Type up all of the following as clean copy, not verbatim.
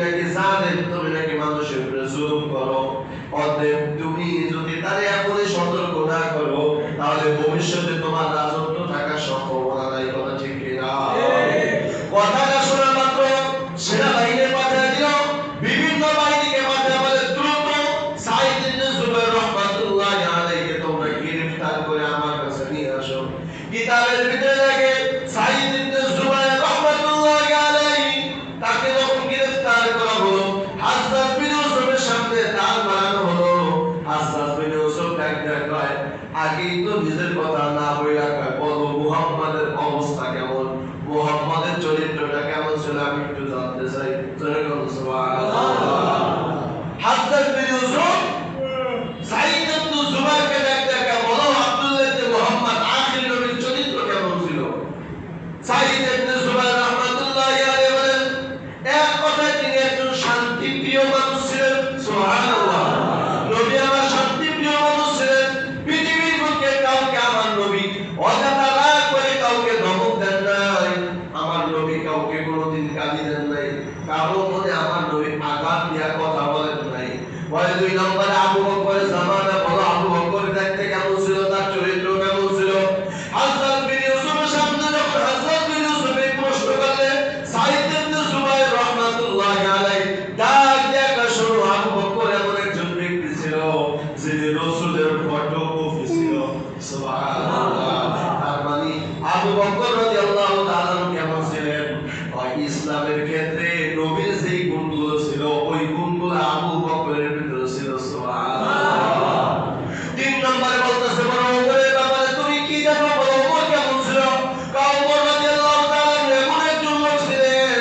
নাকি জালেম, তুমি নাকি মানুষের উপরে জুলুম করো। অতএব তুমি যদি তারে এখনই সতর্ক না করো, তাহলে ভবিষ্যতে তোমার রাজত্ব থাকার সম্ভাবনা নাই। কথা ঠিক কিনা? কথাটা শোনা মাত্র সেনাবাহিনী পাঠিয়ে দিল, বিভিন্ন বাহিনীকে পাঠিয়ে বলে দ্রুত সাঈদ ইবনে জুবাইর রাহমাতুল্লাহি আলাইহি তোমরা গ্রেফতার করে আমার কাছে নিয়ে আসো। কিতাবের ভিতরে লাগে সাঈদ ইবনে জুবাইর রাহমাতুল্লাহি আলাইহি তাকে যখন গ্রেফতার করা হলো, হাজ্জাজ বিন ইউসুফের সামনে দাঁড় করানো হলো। হাজ্জাজ বিন ইউসুফ কয়, আগেই তো নিজের কথা না বইলা কয়, বলো মুহাম্মাদের অবস্থা কেমন, মুহাম্মাদের চরিত্রটা কেমন ছিল আমি একটু জানতে চাই। সুবহানাল্লাহ। হাজ্জাজ বিন ইউসুফ সাঈদ ইবনে জুবাইরকে ডাকতে বলো, আব্দুল্লাহ ইবনে মুহাম্মদ আখির নবীর চরিত্র কেমন ছিল? সাঈদ ইবনে জুবাইর রাহমাতুল্লাহি আলাইহি বলেন, এক কথায় তিনি একজন শান্তিপ্রিয় মানুষ ছিলেন। সুবহানাল্লাহ। নবী আমার শান্তিপ্রিয় মানুষ ছিলেন। পৃথিবীর বুকে কাউকে আমার নবী অযথা রাগ করে কাউকে ধমক দেন নাই। আমার নবী কাউকে কোনোদিন গালি দেন নাই। কারো মনে আমার নবী আঘাত দিয়া কথা বলেন নাই। বলে দুই নম্বরে আবু বকরের জামানা, বলো আবু বকর দেখতে কেমন ছিল, তার চরিত্র কেমন ছিল? হাজ্জাজ বিন ইউসুফের সামনে যখন হাজ্জাজ বিন ইউসুফ এই প্রশ্ন করলেন, সাঈদ ইবনে জুবাইর রাহমাতুল্লাহি আলাইহি ডাক দিয়া শোনো, আবু বকর এমন একজন ব্যক্তি ছিল যিনি রাসূলের ফটোকপি ছিল। সুবহানাল্লাহ। তার মানে আবু বকর রাদিয়াল্লাহু তাআলা কেমন ছিলেন? ইসলামের ক্ষেত্রে নবীর যেই গুণগুলো ছিল, ওই গুণগুলো আবু বকরের ভিতরে ছিল। সুবহানাল্লাহ। তিন নম্বরে বলতেছে, বড় ওমরের ব্যাপারে তুমি কি জানো, বলো ওমর কেমন ছিল? ওমর রাদিয়াল্লাহু তাআলা এমন একজন লোক ছিলেন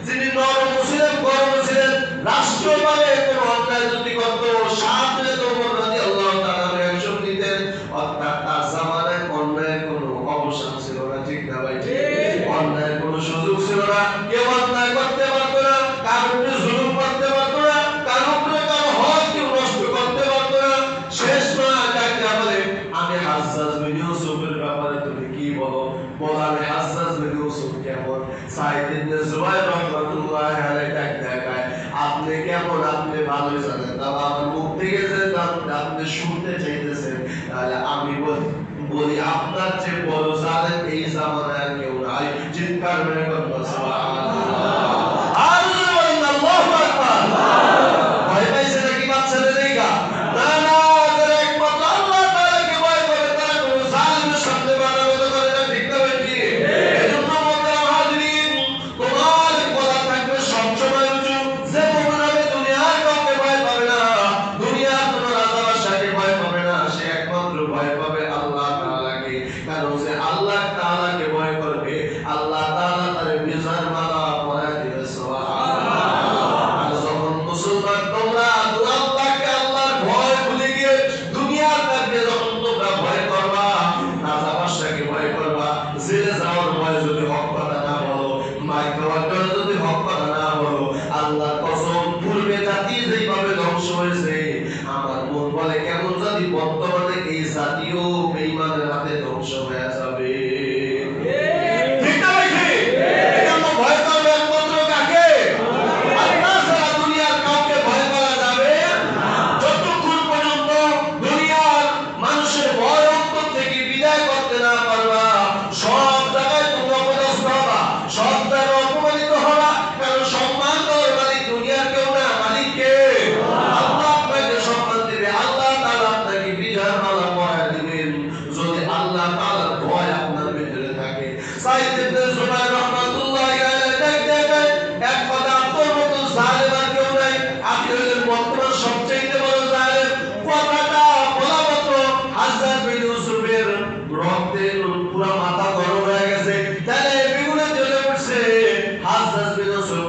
যিনি নরম ছিলেন, গরম ছিলেন। রাষ্ট্রভাবে কোনো অন্যায় যদি করত, সাথে ওমর রাদিয়াল্লাহু তাআলা অ্যাকশন নিতেন। অর্থাৎ তার জামানায় অন্যায়ের কোনো অবসান ছিল না। ঠিক না ভাই? অন্যায়ের কোনো সুযোগ ছিল না। কেউ অন্যায় করতে পারতো না, কারো উপরে জুলুম করতে পারতো না, কারো উপরে কারো হক কেউ নষ্ট করতে পারতো না। শেষ নয় ডাক্তার বলে, আমি হাজ্জাজ বিন ইউসুফের ব্যাপারে তুমি কি বলো? বল আমি হাজ্জাজ বিন ইউসুফ কেমন? সাঈদ ইবনে জুবাইর রাহমাতুল্লাহি আলাইহি ডাক্তার, আপনি কেমন আপনি ভালোই জানেন। তবে আমার মুখ থেকে যে আপনি শুনতে চাইতেছেন, তাহলে আমি বলি আপনার যে বড় জালেম এই জামানায় কেউ নাই। চিৎকার করে বলুন সুবহানাল্লাহ। আর বলেন আল্লাহু আকবার। ভয় পাইছে নাকি বাচ্চাদের দেখা? না না, যারা একমাত্র আল্লাহ তাআলাকে ভয় করে তারা কোনো জালেমের সামনে বাড়াবাড়ি করে না। ঠিক না ভাই? এজন্য মোহতারাম হাজিরিন, তোমার গলা থাকবে সবসময় উঁচু। যে মুমিন হবে দুনিয়ার কাউকে ভয় পাবে না, দুনিয়ার কোনো রাজা বাদশাকে ভয় পাবে না। সে একমাত্র ভয় পাবে আল্লাহ তাআলাকে। কারণ সে আল্লাহ তাআলাকে ভয় করবে, আল্লাহ তাআলা তার বিজয়ের মালা পরায় দিবে। সুবহানাল্লাহ। আর যখন মুসলমান তোমরা আল্লাহকে, আল্লাহর ভয় ভুলে গিয়ে দুনিয়ার কাছে যখন তোমরা ভয় করবা, রাজা বাদশাকে ভয় করবা, জেলে যাওয়ার ভয় যদি হক কথা না বলো, মাইক খাওয়ার জন্য যদি হক কথা না বলো, আল্লাহর কসম পূর্বে জাতি যেইভাবে ধ্বংস হয়েছে, আমার মন বলে কেমন জাতি বর্তমানে এই জাতীয় বেঈমানের হাতে ধ্বংস হয়ে যাবে। ঠিক না ভাই? এজন্য ভয় করবে একমাত্র কাকে? আল্লাহ ছাড়া দুনিয়ার কাউকে ভয় করা যাবে না। যতক্ষণ পর্যন্ত দুনিয়ার মানুষের ভয় অন্তর থেকে বিদায় করতে না পারবা, সব জায়গায় তোমরা অপদস্থ হবা, সব জায়গায় অপমানিত হবা। কারণ সম্মান দেওয়ার মালিক দুনিয়ার কেউ না, মালিক কে? আল্লাহ আপনাকে সম্মান দিবে, আল্লাহ তাআলা আপনাকে বিজয়ের মালা পরায় দিবেন যদি আল্লাহ তাআলার ভয় আপনার ভিতরে থাকে। সাঈদ ইবনে জুবাইর রাহমাতুল্লাহি আলাইহি দেখেন, এক কথা আপনার মতো জালেম আর কেউ নাই। আপনি হলেন বর্তমান সবচেয়ে বড় জালেম। কথাটা বলা মাত্র হাজ্জাজ বিন ইউসুফের রক্তে পুরো মাথা গরম হয়ে গেছে, তাহলে বেগুনে জ্বলে উঠছে। হাজ্জাজ বিন ইউসুফ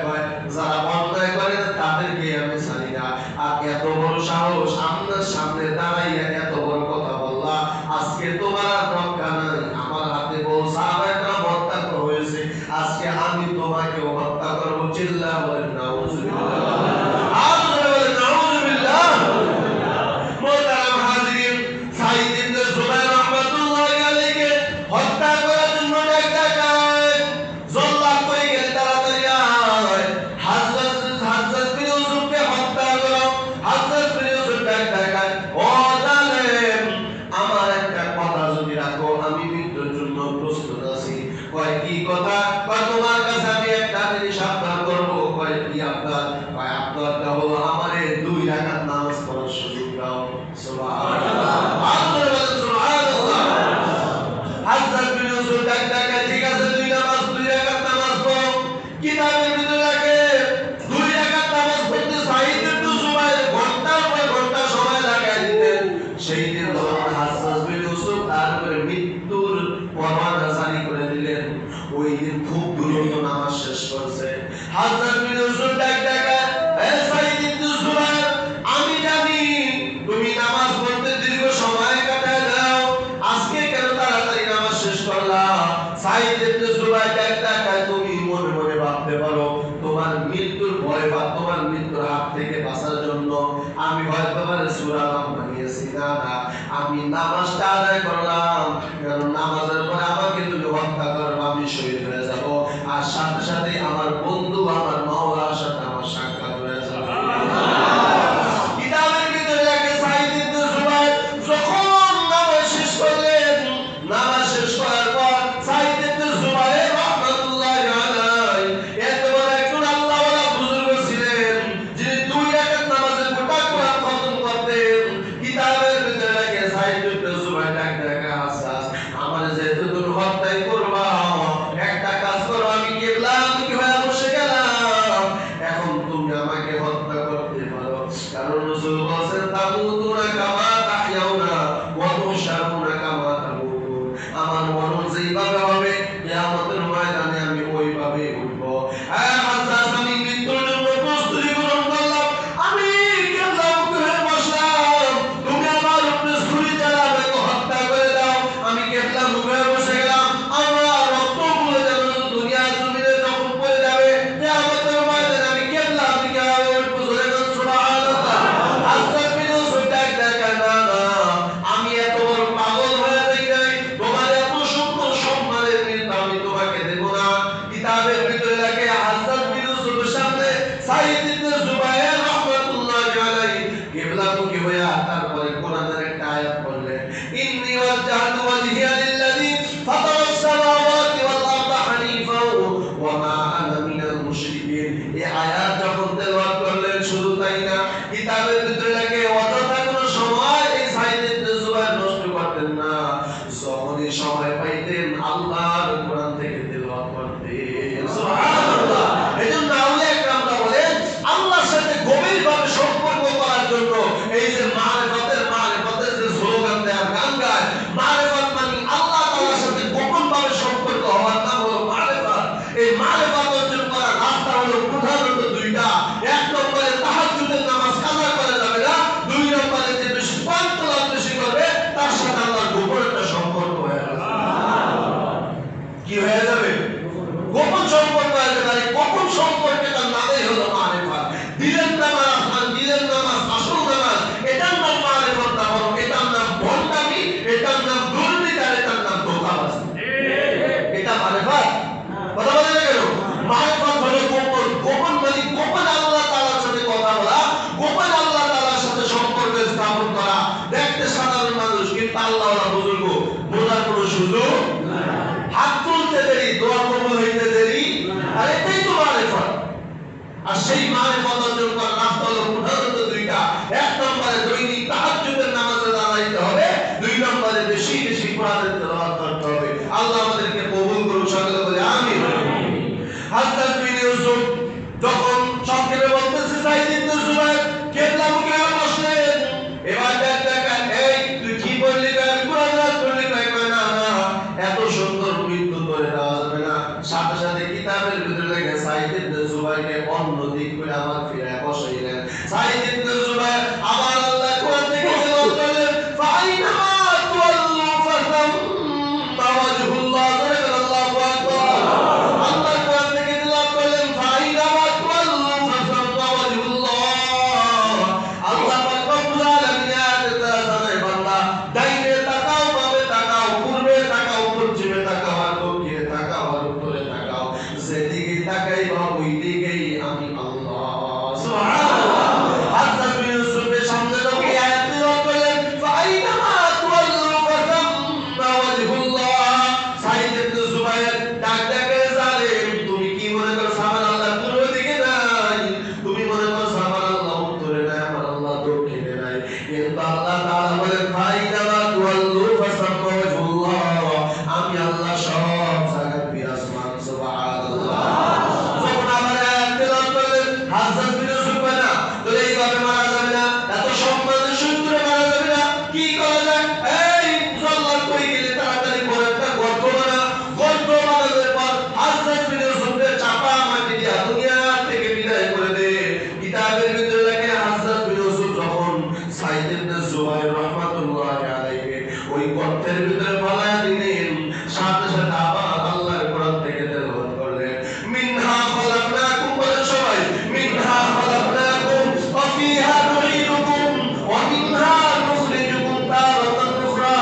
কয়, যারা অন্যায় করে তাদেরকে আমি ছাড়ি না। আর এত বড় সাহস, আপনার সামনে দাঁড়াইয়া এত বড় কথা বললা, আজকে তোমার আর রক্ষা নাই। আমার হাতে বউ সাহাবায়ে হত্যা হয়েছে, আজকে আমি তোমাকে হত্যা করব। চিল্লা বলেন নাউজুবিল্লাহ। আর বলেন নাউজুবিল্লাহ। মোহতারাম হাজিরিন, সাঈদ ইবনে জুবাইর রাহমাতুল্লাহি আলাইহি হত্যা করার জন্য ডাক জল্লাদ কই গেলে তাড়াতাড়ি আয়। হাজ্জাজ কি আপনার? আপনারটা হলো আমারে 2 রাকাত নামাজ পড়ার সুযোগ দাও। সুবহানাল্লাহ। আল্লাহু বলেন সুবহানাল্লাহ। হযরত বিন ইউসুফ ডাক ডাকা, ঠিক আছে 2 রাকাত নামাজ পড়ো। কিতাবের ভিতরে রাখে 2 রাকাত নামাজ পড়তে সাঈদ ইবনে জুবাইর ঘন্টার পর ঘন্টা সময় লাগায় দিতেন। সেই দিন যখন হযরত বিন ইউসুফ তার উপরে মৃত্যুর পরোয়ানা জারি করে দিলেন, ওই দিন খুব দ্রুত নামাজ শেষ করছে। হযরত বিন ইউসুফ ডাক ডাকা, এ সাঈদ ইবনে জুবাইর, আমি জানি তুমি নামাজ পড়তে দীর্ঘ সময় কাটায় দাও, আজকে কেন তাড়াতাড়ি নামাজ শেষ করলা? সাঈদ ইবনে জুবাইর ডাক ডাকা, তুমি মনে মনে ভাবতে পারো তোমার মৃত্যুর ভয় বা তোমার মৃত্যুর হাত থেকে বাঁচার জন্য আমি হয়তো সূরা নাম বানিয়েছি। না না, আমি নামাজটা আদায় করলাম, কারণ নামাজের পরে আমাকে তুমি হত্যা করবে, আমি শহীদ হয়ে যাব, আর সাথে সাথে আমার বন্ধু আমার মাওলার সাথে আমার সাক্ষাৎ হয়ে যাবে। কিতাবের ভিতরে লেখা সাঈদ ইবনে জুবাইর যখন নামাজ শেষ করলেন, নামাজ শেষ করার পর সাঈদ ইবনে জুবাইর রাহমাতুল্লাহি আলাইহি এত বড় একজন আল্লাহওয়ালা বুজুর্গ ছিলেন, যিনি 2 রাকাত নামাজে গোটা কোরআন খতম করতেন। কিতাবের ভিতরে লেখা সাঈদ ইবনে জুবাইর ডাক ডাকা, হাসাস আমার যেহেতু তুমি হত্যাই করবা, একটা কাজ করো, আমি কিবলামুখী হয়ে বসে গেলাম, এখন তুমি আমাকে হত্যা করতে পারো, কারণ রাসূল বলেছেন তামুতুনা কামা তাহইয়াউনা ওয়া তুহশারুনা কামা তামুতুন। আমার মরণ যেইভাবে হবে কিয়ামতের ময়দানে আমি ওইভাবে উঠব। হাসাস আমি মৃত্যুর জন্য প্রস্তুতি গ্রহণ করলাম, আমি কিবলামুখী হয়ে বসলাম, তুমি আমার উপরে ছুরি চালাবে, হত্যা করে দাও, আমি কিবলামুখী হয়ে বসে গেলাম, আমার রক্তগুলো যেন দুনিয়ার জমিনে যখন পড়ে যাবে কিয়ামতের ময়দানে আমি কিবলামুখী হয়ে উঠব। সুবহানাল্লাহ। হযরত বিন ইউসুফ ডাক ডাকা, না না, আমি এত বড় পাগল হয়ে যাই নাই, তোমার এত সুন্দর সম্মানের মৃত্যু আমি তোমাকে দেব না। কিতাবের ভিতরে লেখা হযরত বিন ইউসুফের সামনে সাঈদ ইবনে জুবাইর রাহমাতুল্লাহি আলাইহি কিবলামুখী হয়ে তারপরে কোরআনের একটা আয়াত পড়লেন, ইন্নী ওয়াজজাহতু ওয়াজহিয়া লিল্লাযী ফাতারাস সামাওয়াতি ওয়াল আরদা হানিফা ওয়া মা আনা মিনাল মুশরিকিন। এই আয়াত যখন তেলাওয়াত করলেন, শুধু তাই না, কিতাবের ভিতরে লেখা অযথা কোনো সময় এই সাঈদ ইবনে জুবাইর নষ্ট করতেন না, যখনই সময় পাইতেন আল্লাহর কোরআন থেকে তেলাওয়াত করতেন। সুবহানাল্লাহ। এজন্য আউলিয়া একরামরা বলেন আল্লাহর সাথে গভীরভাবে সম্পর্ক করার জন্য এই যে মারিফতের যে স্লোগান দেয় আর গান গায়, মারিফত মানে আল্লাহ তাআলার সাথে গোপনভাবে সম্পর্ক হওয়ার নাম হলো মারিফত। এই মারিফত অর্জন করার রাস্তা হলো প্রধানত 2টা। 1 নম্বরে তাহাজ্জুদের নামাজ কাজা করা যাবে না, 2 নম্বরে যে বেশি কোরআন তেলাওয়াত বেশি করবে তার সাথে আল্লাহর গোপন একটা সম্পর্ক হয়ে যাবে। কি হয়ে যাবে? গোপন সম্পর্ক হয়ে যাবে। আর গোপন সম্পর্কের নামই হলো মারিফত। দিলের নামাজ আর দিলের নামাজ আসল নামাজ, এটার নাম মারিফত না, বরং এটার নাম ভণ্ডামি, এটার নাম দুর্নীতি, আর এটার নাম ধোঁকাবাজি। এটা মারিফত? কথা বলে না কেন? মারিফত হলো গোপন। গোপন মানে গোপন আল্লাহ তাআলার সাথে কথা বলা, গোপন আল্লাহ তাআলার সাথে সম্পর্ক স্থাপন করা। দেখতে সাধারণ মানুষ, কিন্তু আল্লাহওয়ালা বুজুর্গ, বোঝার কোনো সুযোগ নাই। হাত তুলতে দেরি, দোয়া কবুল হইতে দেরি, আর এটাই তো মারিফত। আর সেই মারিফত অর্জন করার রাস্তা হলো প্রধানত 2টা। 1 নম্বরে দৈনিক তাহাজ্জুদের নামাজ আদায় হবে, 2 নম্বরে বেশি বেশি কোরআনের তেলাওয়াত করতে হবে। আল্লাহ আমাদেরকে কবুল করুন, সকলে বলে আমিন। হযরত বিন ইউসুফ যখন সংক্ষেপে বলতেছে সাঈদ ইবনে জুবাইর কিবলামুখী হয়ে বসলেন, এবার ডাক ডাকা, এই তুই কি বললি? আমি কোরআন রাত করলি। কয় না না, এত সুন্দর মৃত্যু করে দেওয়া যাবে না। সাথে সাথে কিতাবের ভিতরে লেখা সাঈদ ইবনে জুবাইরকে অন্য দিক করে আবার ফিরে বসাইলেন। সাঈদ ইবনে জুবাইর আবার আল্লাহ কোরআন থেকে তেলাওয়াত করলেন, ফাইনামা তুওয়াল্লু ফাসাম্মা ওয়াজহুল্লাহ। আল্লাহু আকবার। আল্লাহ কোরআন থেকে তেলাওয়াত করলেন, ফাইনামা তুওয়াল্লু ফাসাম্মা ওয়াজহুল্লাহ। আল্লাহ পাক রব্বুল আলামিন আয়াতে জানায়, বান্দা ডাইনে তাকাও, বামে তাকাও, পূর্বে তাকাও, পশ্চিমে তাকাও, আর দক্ষিণে তাকাও, আর উত্তরে তাকাও, যেদিকে তাকাইবা ওই দিকেই আমি আল্লাহ। সুবহানাল্লাহ। হযরত হাজ্জাজ বিন ইউসুফ না তো এইভাবে মারা যাবে না, এত সম্মানের সূত্রে মারা যাবে না, কি করা যায়? এই মুসলমান কই গেলে তাড়াতাড়ি বড় একটা গর্ত বানা, গর্ত বানানোর পর হাজ্জাজ বিন ইউসুফের চাপা মাটি দিয়ে দুনিয়া থেকে বিদায় করে দে। কিতাবের ভিতরে লেখে হাজ্জাজ বিন ইউসুফ যখন সাইদ ইবনে জুবাইর রাহমাতুল্লাহি আলাইহি ওই গর্তের ভিতরে ফালায়া দিলেন, সাথে সাথে আবার আল্লাহর কোরআন থেকে তেলাওয়াত করলেন, মিনহা খলাকনাকুম, বলেন সবাই, মিনহা খলাকনাকুম ওয়া ফিহা নুঈদুকুম ওয়া মিনহা নুখরিজুকুম তারাতান উখরা।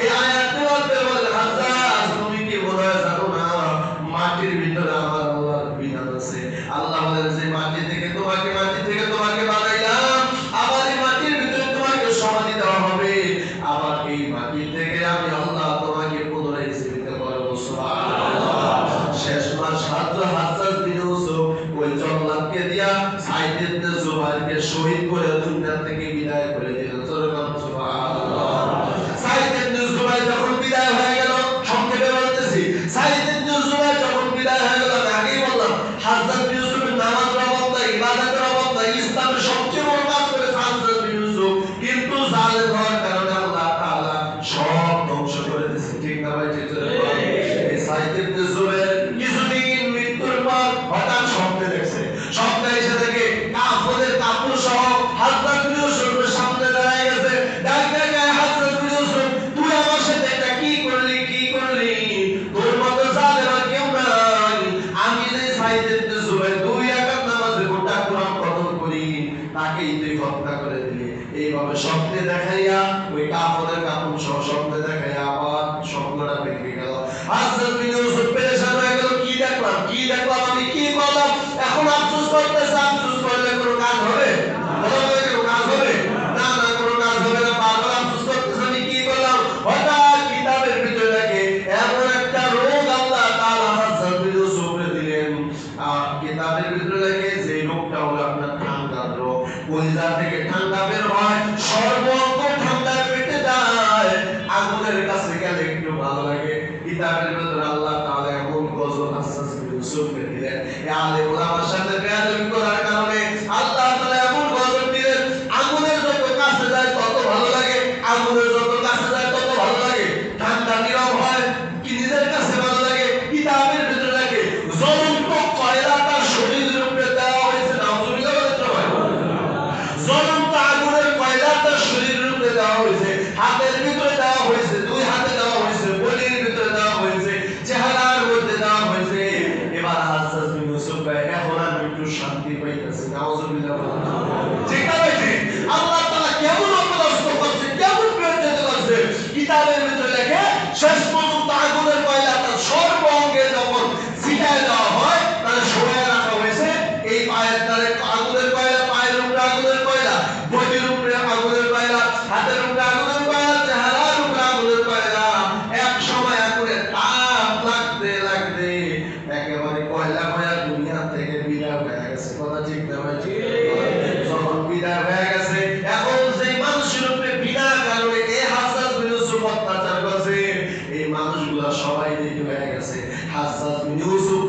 এই আয়াতের অর্থ বলে, হাজ্জাজ তুমি কি মনে হয় জানো না মাটির ভিতরে আমার আল্লাহর বিধান আছে। আল্লাহ বলেন যে মাটি থেকে তোমাকে বানাইলাম, আবার এই মাটির ভিতরে তোমাকে সমাধি দেওয়া হবে, আবার এই মাটি থেকে আমি আল্লাহ তোমাকে পুনরায় জীবিত করব। সুবহানাল্লাহ। শেষ মাস হাজ্জাজ বিন ইউসুফ ওই জল্লাদকে দিয়া সাইদ ইবনে জুবাইরকে শহীদ করে দুনিয়া থেকে বিদায় করে দিলেন। সুবহানাল্লাহ। সাইদ ইবনে জুবাইর যখন বিদায় হয়ে গেল, সংক্ষেপে বলতেছি, সাইদ ইবনে জুবাইর যখন বিদায় হয়ে গেল, আমি আগেই বললাম হাজ্জাজ বিন ইউসুফের নামাজের অভাব নাই, ইবাদতের অভাব নাই, ইসলামের সবচেয়ে বড় কাজ করেছে হাজ্জাজ বিন ইউসুফ, কিন্তু জালেম হওয়ার কারণে আল্লাহ তাআলা সব ধ্বংস করে দিয়েছে। ঠিক না ভাই? ঠিক করে এই সাইদ ইবনে জুবাইর কিছুদিন মৃত্যুর পর হঠাৎ স্বপ্নে দেখছে, স্বপ্নে এসে দেখে কাফনের কাপড় সহ হাজ্জাজ বিন ইউসুফের সামনে দাঁড়ায় গেছে, ডাক ডাকে, হাজ্জাজ বিন ইউসুফ তুই আমার সাথে এটা কি করলি, কি করলি? তোর মতো জালেম আর কেউ নাই। আমি যে সাইদ ইবনে জুবাইর 2 রাকাত নামাজে গোটা কোরআন খতম করি, তাকেই তুই হত্যা করে দিলি। এইভাবে স্বপ্নে দেখাইয়া ওই কাফনের কাপড় সহ স্বপ্নে দেখাইয়া আবার স্বপ্নটা ভেঙে গেল। হাজ্জাজ বিন ইউসুফ পেরেশান হয়ে গেল, কি দেখলাম, আমি কি করলাম? এখন আফসোস করতেছে, আফসোস করলে কোনো কাজ হবে? কোনো কাজ হবে না, না কোনো কাজ হবে না, বারবার আফসোস করতেছে আমি কি করলাম। হঠাৎ কিতাবের ভিতরে দেখে এমন একটা রোগ আল্লাহ তাআলা হাজ্জাজ বিন ইউসুফকে দিলেন। কিতাবের ভিতরে দেখে যে রোগটা হলো আপনার ঠান্ডার রোগ, কলিজা থেকে ঠান্ডা বের হয়, সর্বঙ্গ ঠান্ডায় পেটে যায়, আগুনের কাছে গেলে একটু ভালো লাগে। কিতাবের ভিতরে আল্লাহ তাআলা এমন গজব হাজ্জাজ বিন ইউসুফকে দিলেন, এই আলেম ওলামার সাথে বেয়াদবি করার কারণে আল্লাহ তাআলা এমন গজব দিলেন, আগুনের যত কাছে যায় তত ভালো লাগে, আগুনের যত কাছে যায় তত ভালো লাগে, ঠান্ডা নীরব হয়, কি নিজের কাছে ভালো লাগে। কিতাবের ভিতরে দেখে জ্বলন্ত কয়লা তার শরীরের উপরে দেওয়া হয়েছে, নাউজুবিল্লাহ বলেন সবাই, জ্বলন্ত আগুনের কয়লা তার শরীরের উপরে দেওয়া হয়েছে, হাতের ভিতরে দেওয়া হয়েছে, 2 হাতে দেওয়া হয়েছে, বডির ভিতরে দেওয়া হয়েছে, চেহারার মধ্যে দেওয়া হয়েছে। এবার হাজ্জাজ বিন ইউসুফ ভাই এখন আর একটু শান্তি পাইতেছে, নাউজুবিল্লাহ বলেন। ঠিক না ভাই? আল্লাহ তাআলা কেমন অপদস্থ করছে, কেমন বিরোধিত করছে। কিতাবের ভিতরে লেখে শেষ পর্যন্ত আগুনের কয়লা তার সর্ব অঙ্গে যখন ছিটায় দেওয়া হয়, তাহলে শোয়া রাখা হয়েছে, এই পায়ের তারে আগুনের কয়লা, পায়ের উপরে আগুনের কয়লা, বডির উপরে আগুনের কয়লা, হাতের উপরে আগুনের কয়লা, চেহারার উপরে আগুনের কয়লা। এক সময় আগুনের তাপ লাগতে লাগতে একেবারে কয়লা কয়লা দুনিয়া থেকে বিদায় হয়ে গেছে। কথা ঠিক না ভাই? যখন বিদায় হয়ে গেছে, এখন সেই মানুষের উপরে বিনা কারণে এই হাজ্জাজ বিন ইউসুফ অত্যাচার করছে, এই মানুষগুলা সবাই দেখে হয়ে গেছে। হাজ্জাজ বিন ইউসুফ